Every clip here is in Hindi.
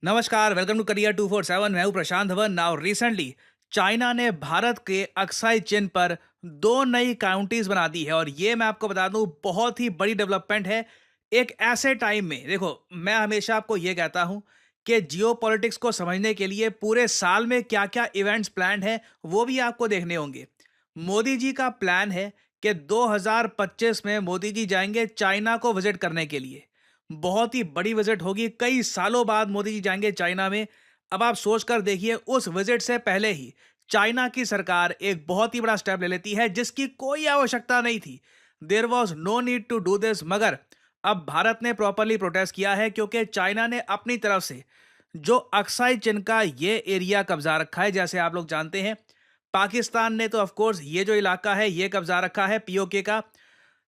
नमस्कार, वेलकम टू करियर 247। मैं हूं प्रशांत धवन। नाउ रिसेंटली चाइना ने भारत के अक्साई चिन पर दो नई काउंटीज बना दी है और ये मैं आपको बता दूं बहुत ही बड़ी डेवलपमेंट है। एक ऐसे टाइम में देखो, मैं हमेशा आपको ये कहता हूं कि जियो पॉलिटिक्स को समझने के लिए पूरे साल में क्या क्या इवेंट्स प्लान है वो भी आपको देखने होंगे। मोदी जी का प्लान है कि 2025 में मोदी जी जाएंगे चाइना को विजिट करने के लिए। बहुत ही बड़ी विजिट होगी, कई सालों बाद मोदी जी जाएंगे चाइना में। अब आप सोच कर देखिए, उस विजिट से पहले ही चाइना की सरकार एक बहुत ही बड़ा स्टेप ले लेती है जिसकी कोई आवश्यकता नहीं थी। There was no need to do this, मगर अब भारत ने प्रॉपरली प्रोटेस्ट किया है क्योंकि चाइना ने अपनी तरफ से जो अक्साई चिन का ये एरिया कब्जा रखा है। जैसे आप लोग जानते हैं, पाकिस्तान ने तो ऑफ कोर्स ये जो इलाका है ये कब्जा रखा है पीओके का।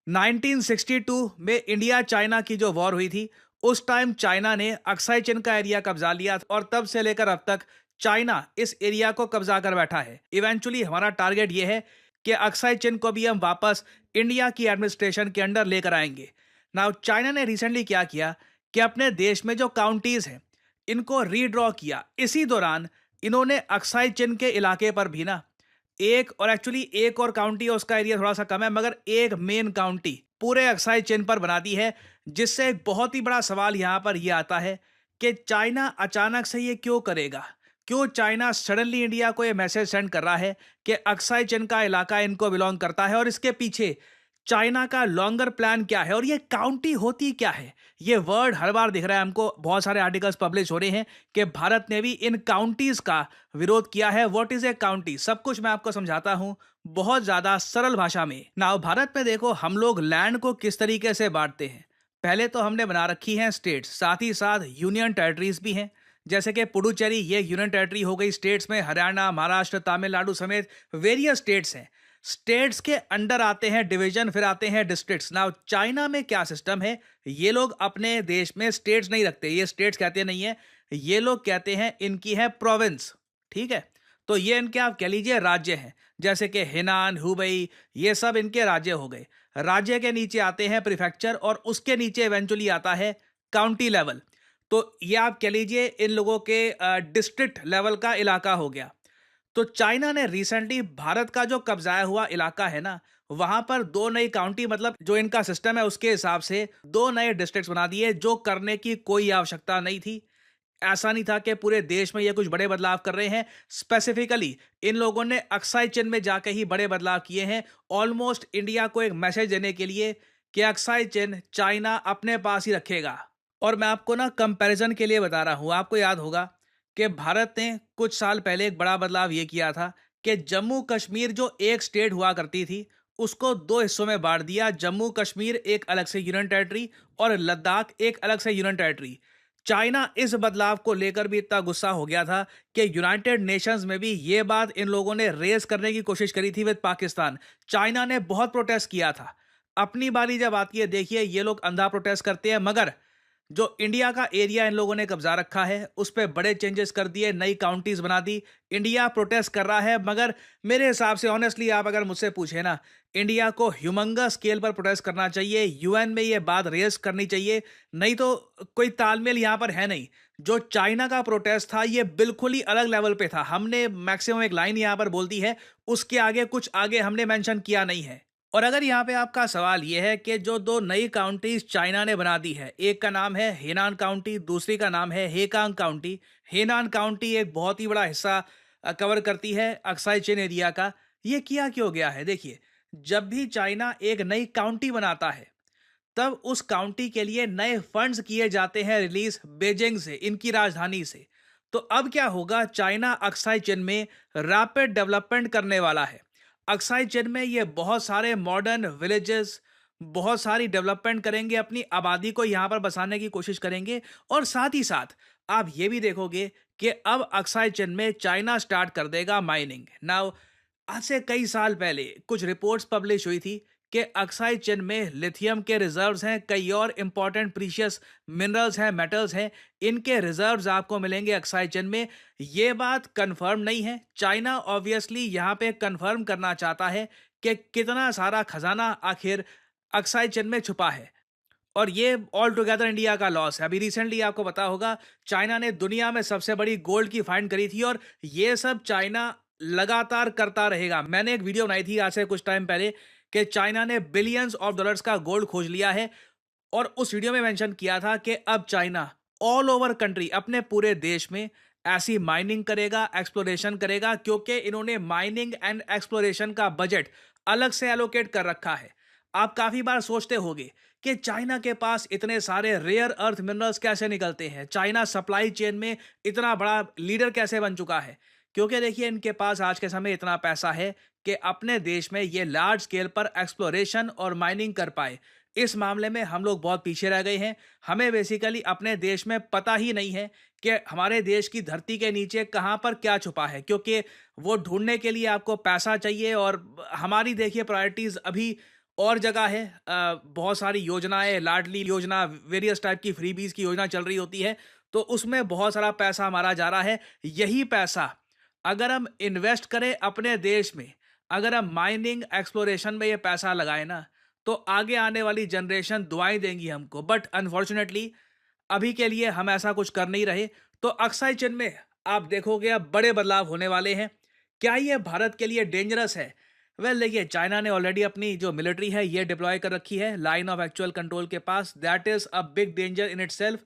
1962 में इंडिया चाइना की जो वॉर हुई थी, उस टाइम चाइना ने अक्साई चिन का एरिया कब्जा लिया और तब से लेकर अब तक चाइना इस एरिया को कब्जा कर बैठा है। इवेंचुअली हमारा टारगेट ये है कि अक्साई चिन को भी हम वापस इंडिया की एडमिनिस्ट्रेशन के अंडर लेकर आएंगे। नाउ चाइना ने रिसेंटली क्या किया कि अपने देश में जो काउंटीज हैं इनको रीड्रॉ किया। इसी दौरान इन्होंने अक्साई चिन के इलाके पर भी ना एक, और एक्चुअली एक और काउंटी है, उसका एरिया थोड़ा सा कम है, मगर एक मेन काउंटी पूरे अक्साई चेन पर बना दी है। जिससे एक बहुत ही बड़ा सवाल यहां पर यह आता है कि चाइना अचानक से ये क्यों करेगा। क्यों चाइना सडनली इंडिया को ये मैसेज सेंड कर रहा है कि अक्साई चेन का इलाका इनको बिलोंग करता है, और इसके पीछे चाइना का लॉन्गर प्लान क्या है और ये काउंटी होती क्या है। ये वर्ड हर बार दिख रहा है हमको, बहुत सारे आर्टिकल्स पब्लिश हो रहे हैं कि भारत ने भी इन काउंटीज का विरोध किया है। व्हाट इज ए काउंटी, सब कुछ मैं आपको समझाता हूं बहुत ज्यादा सरल भाषा में। ना भारत में देखो, हम लोग लैंड को किस तरीके से बांटते हैं। पहले तो हमने बना रखी हैं स्टेट्स, साथ ही साथ यूनियन टेरिटरीज भी हैं। जैसे कि पुडुचेरी ये यूनियन टेरिटरी हो गई। स्टेट्स में हरियाणा, महाराष्ट्र, तमिलनाडु समेत वेरियस स्टेट्स हैं। स्टेट्स के अंडर आते हैं डिवीजन, फिर आते हैं डिस्ट्रिक्ट्स। नाउ चाइना में क्या सिस्टम है, ये लोग अपने देश में स्टेट्स नहीं रखते। ये स्टेट्स कहते नहीं है, ये लोग कहते हैं इनकी है प्रोविंस। ठीक है, तो ये इनके आप कह लीजिए राज्य हैं। जैसे कि हेनान, हुबई, ये सब इनके राज्य हो गए। राज्य के नीचे आते हैं प्रीफेक्चर, और उसके नीचे इवेंचुअली आता है काउंटी लेवल। तो ये आप कह लीजिए इन लोगों के डिस्ट्रिक्ट लेवल का इलाका हो गया। तो चाइना ने रिसेंटली भारत का जो कब्जाया हुआ इलाका है ना, वहां पर दो नई काउंटी, मतलब जो इनका सिस्टम है उसके हिसाब से दो नए डिस्ट्रिक्ट्स बना दिए, जो करने की कोई आवश्यकता नहीं थी। ऐसा नहीं था कि पूरे देश में ये कुछ बड़े बदलाव कर रहे हैं। स्पेसिफिकली इन लोगों ने अक्साई चिन में जाके ही बड़े बदलाव किए हैं, ऑलमोस्ट इंडिया को एक मैसेज देने के लिए कि अक्साई चिन चाइना अपने पास ही रखेगा। और मैं आपको ना कंपैरिजन के लिए बता रहा हूं, आपको याद होगा कि भारत ने कुछ साल पहले एक बड़ा बदलाव ये किया था कि जम्मू कश्मीर जो एक स्टेट हुआ करती थी, उसको दो हिस्सों में बांट दिया। जम्मू कश्मीर एक अलग से यूनियन टेरिटरी और लद्दाख एक अलग से यूनियन टेरिटरी। चाइना इस बदलाव को लेकर भी इतना गुस्सा हो गया था कि यूनाइटेड नेशंस में भी ये बात इन लोगों ने रेज करने की कोशिश करी थी विद पाकिस्तान। चाइना ने बहुत प्रोटेस्ट किया था। अपनी बारी जब आती है, देखिए ये लोग अंधा प्रोटेस्ट करते हैं, मगर जो इंडिया का एरिया इन लोगों ने कब्जा रखा है उस पर बड़े चेंजेस कर दिए, नई काउंटीज बना दी। इंडिया प्रोटेस्ट कर रहा है, मगर मेरे हिसाब से ऑनेस्टली आप अगर मुझसे पूछे ना, इंडिया को ह्यूमंगस स्केल पर प्रोटेस्ट करना चाहिए, यूएन में ये बात रेज करनी चाहिए। नहीं तो कोई तालमेल यहाँ पर है नहीं। जो चाइना का प्रोटेस्ट था ये बिल्कुल ही अलग लेवल पे था। हमने मैक्सिमम एक लाइन यहाँ पर बोल दी है, उसके आगे कुछ आगे हमने मेंशन किया नहीं है। और अगर यहाँ पे आपका सवाल ये है कि जो दो नई काउंटीज चाइना ने बना दी है, एक का नाम है हेनान काउंटी, दूसरी का नाम है हेकांग काउंटी। हेनान काउंटी एक बहुत ही बड़ा हिस्सा कवर करती है अक्साई चिन एरिया का। ये किया क्यों गया है, देखिए, जब भी चाइना एक नई काउंटी बनाता है तब उस काउंटी के लिए नए फंड्स किए जाते हैं रिलीज बेजिंग से, इनकी राजधानी से। तो अब क्या होगा, चाइना अक्साई चिन में रैपिड डेवलपमेंट करने वाला है। अक्साई चिन में ये बहुत सारे मॉडर्न विलेजेस, बहुत सारी डेवलपमेंट करेंगे, अपनी आबादी को यहाँ पर बसाने की कोशिश करेंगे। और साथ ही साथ आप ये भी देखोगे कि अब अक्साई चिन में चाइना स्टार्ट कर देगा माइनिंग। नाउ आज से कई साल पहले कुछ रिपोर्ट्स पब्लिश हुई थी कि अक्साई चिन में लिथियम के रिजर्व्स हैं, कई और इंपॉर्टेंट प्रीशियस मिनरल्स हैं, मेटल्स हैं, इनके रिजर्व्स आपको मिलेंगे अक्साई चिन में। ये बात कंफर्म नहीं है। चाइना ऑब्वियसली यहाँ पे कंफर्म करना चाहता है कि कितना सारा खजाना आखिर अक्साई चिन में छुपा है। और ये ऑल टुगेदर इंडिया का लॉस है। अभी रिसेंटली आपको पता होगा चाइना ने दुनिया में सबसे बड़ी गोल्ड की फाइंड करी थी और ये सब चाइना लगातार करता रहेगा। मैंने एक वीडियो बनाई थी आज से कुछ टाइम पहले कि चाइना ने बिलियंस ऑफ डॉलर्स का गोल्ड खोज लिया है और उस वीडियो में मेंशन किया था कि अब चाइना ऑल ओवर कंट्री अपने पूरे देश में ऐसी माइनिंग करेगा, एक्सप्लोरेशन करेगा, क्योंकि इन्होंने माइनिंग एंड एक्सप्लोरेशन का बजट अलग से एलोकेट कर रखा है। आप काफी बार सोचते होंगे कि चाइना के पास इतने सारे रेयर अर्थ मिनरल्स कैसे निकलते हैं, चाइना सप्लाई चेन में इतना बड़ा लीडर कैसे बन चुका है। क्योंकि देखिए इनके पास आज के समय इतना पैसा है कि अपने देश में ये लार्ज स्केल पर एक्सप्लोरेशन और माइनिंग कर पाए। इस मामले में हम लोग बहुत पीछे रह गए हैं। हमें बेसिकली अपने देश में पता ही नहीं है कि हमारे देश की धरती के नीचे कहाँ पर क्या छुपा है, क्योंकि वो ढूंढने के लिए आपको पैसा चाहिए और हमारी देखिए प्रायोरिटीज अभी और जगह है। बहुत सारी योजनाएं, लाडली योजना, वेरियस टाइप की फ्रीबीज की योजना चल रही होती है, तो उसमें बहुत सारा पैसा हमारा जा रहा है। यही पैसा अगर हम इन्वेस्ट करें अपने देश में, अगर हम माइनिंग एक्सप्लोरेशन में ये पैसा लगाए ना, तो आगे आने वाली जनरेशन दुआएं देंगी हमको। बट अनफॉर्चुनेटली अभी के लिए हम ऐसा कुछ कर नहीं रहे। तो अक्साई चिन में आप देखोगे अब बड़े बदलाव होने वाले हैं। क्या ये भारत के लिए डेंजरस है? वेल देखिए, चाइना ने ऑलरेडी अपनी जो मिलिट्री है ये डिप्लॉय कर रखी है लाइन ऑफ एक्चुअल कंट्रोल के पास। That is a big danger in itself.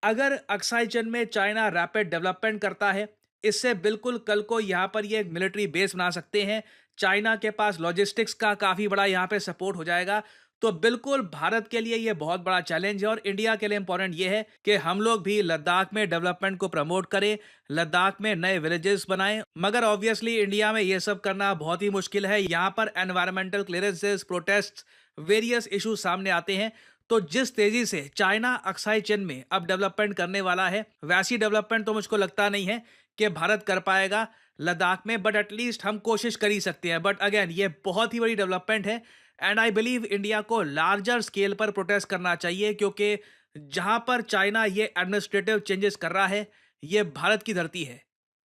अगर अक्साई चिन में चाइना रैपिड डेवलपमेंट करता है, इससे बिल्कुल कल को यहाँ पर ये एक मिलिट्री बेस बना सकते हैं। चाइना के पास लॉजिस्टिक्स का काफ़ी बड़ा यहाँ पे सपोर्ट हो जाएगा। तो बिल्कुल भारत के लिए ये बहुत बड़ा चैलेंज है और इंडिया के लिए इंपॉर्टेंट ये है कि हम लोग भी लद्दाख में डेवलपमेंट को प्रमोट करें, लद्दाख में नए विलेजेस बनाएं। मगर ऑब्वियसली इंडिया में ये सब करना बहुत ही मुश्किल है। यहाँ पर environmental clearances, protest, various issue सामने आते हैं। तो जिस तेजी से चाइना अक्साई चिन में अब डेवलपमेंट करने वाला है, वैसी डेवलपमेंट तो मुझको लगता नहीं है कि भारत कर पाएगा लद्दाख में। बट एटलीस्ट हम कोशिश कर ही सकते हैं। बट अगेन ये बहुत ही बड़ी डेवलपमेंट है एंड आई बिलीव इंडिया को लार्जर स्केल पर प्रोटेस्ट करना चाहिए, क्योंकि जहां पर चाइना ये एडमिनिस्ट्रेटिव चेंजेस कर रहा है, ये भारत की धरती है।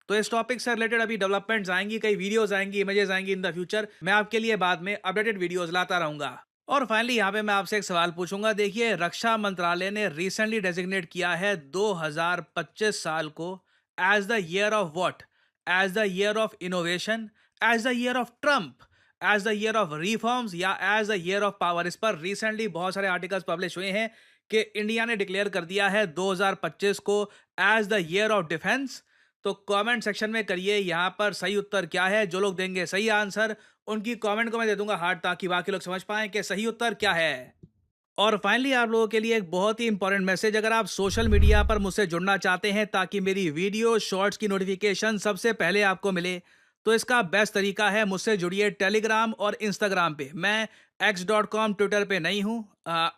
तो इस टॉपिक से रिलेटेड अभी डेवलपमेंट्स आएंगी, कई वीडियोस आएंगी, इमेजेस आएंगी इन द फ्यूचर। मैं आपके लिए बाद में अपडेटेड वीडियोस लाता रहूंगा। और फाइनली यहाँ पे मैं आपसे एक सवाल पूछूंगा। देखिए, रक्षा मंत्रालय ने रिसेंटली डेजिग्नेट किया है 2025 साल को as the year of what? As the year of innovation, as the year of Trump, as the year of reforms या as the year of power. इस पर रिसेंटली बहुत सारे आर्टिकल्स पब्लिश हुए हैं कि इंडिया ने डिक्लेयर कर दिया है 2025 को as the year of defence. तो कमेंट सेक्शन में करिए यहाँ पर सही उत्तर क्या है। जो लोग देंगे सही आंसर, उनकी कमेंट को मैं दे दूंगा हार्ट, ताकि बाकी लोग समझ पाएं कि सही उत्तर क्या है। और फाइनली आप लोगों के लिए एक बहुत ही इंपॉर्टेंट मैसेज। अगर आप सोशल मीडिया पर मुझसे जुड़ना चाहते हैं ताकि मेरी वीडियो शॉर्ट्स की नोटिफिकेशन सबसे पहले आपको मिले, तो इसका बेस्ट तरीका है मुझसे जुड़िए टेलीग्राम और इंस्टाग्राम पे। मैं x.com ट्विटर पे नहीं हूँ,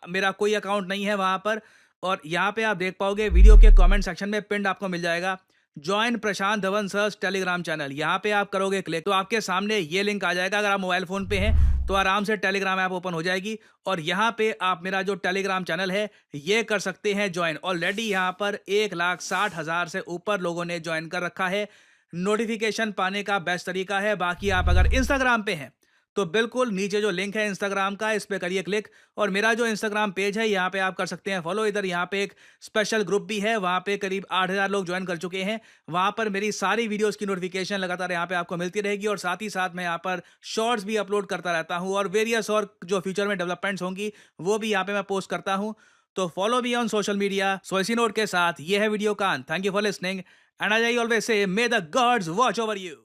मेरा कोई अकाउंट नहीं है वहाँ पर। और यहाँ पे आप देख पाओगे वीडियो के कमेंट सेक्शन में पिंड आपको मिल जाएगा ज्वाइन प्रशांत धवन सर्स टेलीग्राम चैनल। यहाँ पे आप करोगे क्लिक तो आपके सामने ये लिंक आ जाएगा। अगर आप मोबाइल फोन पे हैं तो आराम से टेलीग्राम ऐप ओपन हो जाएगी और यहाँ पे आप मेरा जो टेलीग्राम चैनल है ये कर सकते हैं ज्वाइन। ऑलरेडी यहाँ पर 1,60,000 से ऊपर लोगों ने ज्वाइन कर रखा है। नोटिफिकेशन पाने का बेस्ट तरीका है। बाकी आप अगर इंस्टाग्राम पे हैं तो बिल्कुल नीचे जो लिंक है इंस्टाग्राम का, इस पे करिए क्लिक और मेरा जो इंस्टाग्राम पेज है यहाँ पे आप कर सकते हैं फॉलो। इधर यहाँ पे एक स्पेशल ग्रुप भी है, वहाँ पे करीब 8,000 लोग ज्वाइन कर चुके हैं। वहाँ पर मेरी सारी वीडियोस की नोटिफिकेशन लगातार यहाँ पे आपको मिलती रहेगी और साथ ही साथ मैं यहाँ पर शॉर्ट्स भी अपलोड करता रहता हूँ और वेरियस और जो फ्यूचर में डेवलपमेंट्स होंगी वो भी यहाँ पे मैं पोस्ट करता हूँ। तो follow me on social media. So इसी नोट के साथ ये है वीडियो का अंत। Thank you for listening and I always say may the gods watch over you.